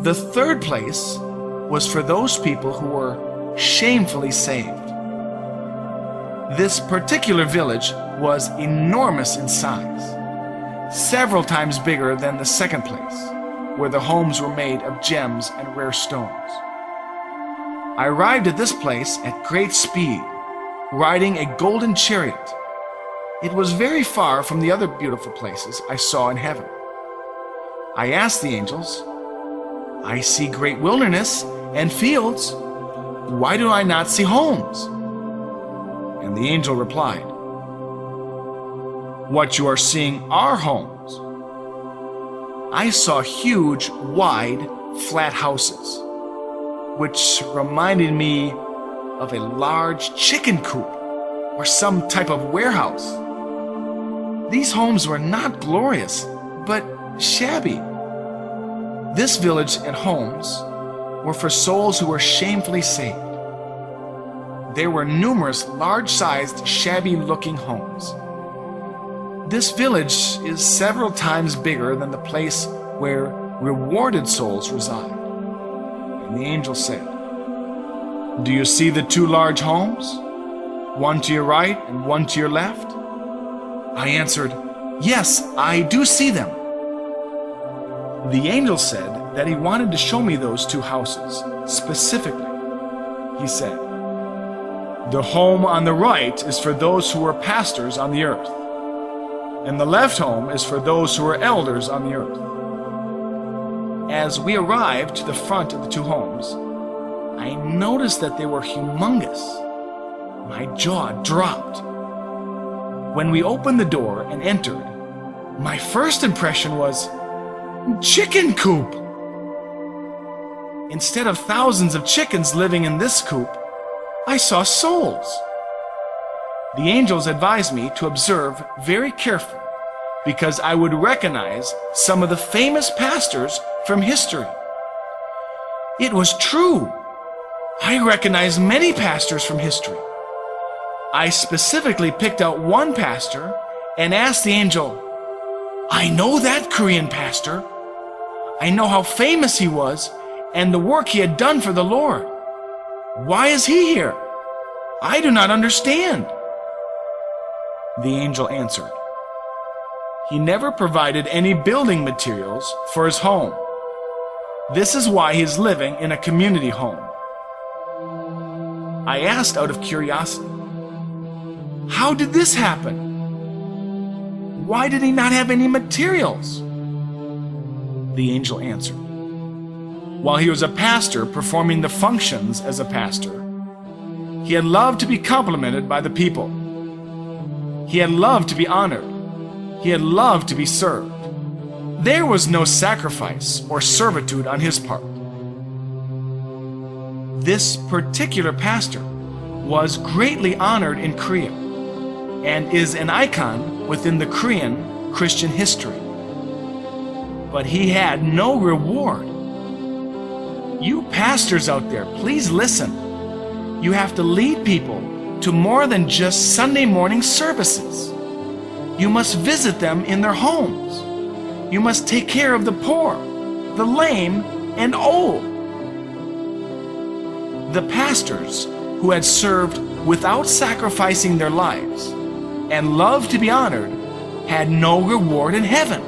The third place was for those people who were shamefully saved. This particular village was enormous in size, several times bigger than the second place, where the homes were made of gems and rare stones. I arrived at this place at great speed, riding a golden chariot. It was very far from the other beautiful places I saw in heaven. I asked the angels, "I see great wilderness and fields. Why do I not see homes?" And the angel replied, "What you are seeing are homes." I saw huge, wide, flat houses, which reminded me of a large chicken coop or some type of warehouse. These homes were not glorious, but shabby. This village and homes were for souls who were shamefully saved. There were numerous large-sized, shabby-looking homes. This village is several times bigger than the place where rewarded souls reside. And the angel said, "Do you see the two large homes? One to your right and one to your left?" I answered, "Yes, I do see them." The angel said that he wanted to show me those two houses specifically. He said, "The home on the right is for those who are pastors on the earth, and the left home is for those who are elders on the earth." As we arrived to the front of the two homes, I noticed that they were humongous. My jaw dropped. When we opened the door and entered, my first impression was, chicken coop! Instead of thousands of chickens living in this coop, I saw souls. The angels advised me to observe very carefully because I would recognize some of the famous pastors from history. It was true. I recognized many pastors from history. I specifically picked out one pastor and asked the angel, "I know that Korean pastor. I know how famous he was and the work he had done for the Lord. Why is he here? I do not understand." The angel answered, "He never provided any building materials for his home. This is why he is living in a community home." I asked out of curiosity, "How did this happen? Why did he not have any materials?" The angel answered, "While he was a pastor performing the functions as a pastor, he had loved to be complimented by the people. He had loved to be honored. He had loved to be served. There was no sacrifice or servitude on his part. This particular pastor was greatly honored in Korea and is an icon within the Korean Christian history. But he had no reward. You pastors out there, please listen. You have to lead people to more than just Sunday morning services. You must visit them in their homes. You must take care of the poor, the lame, and old." The pastors who had served without sacrificing their lives and loved to be honored had no reward in heaven.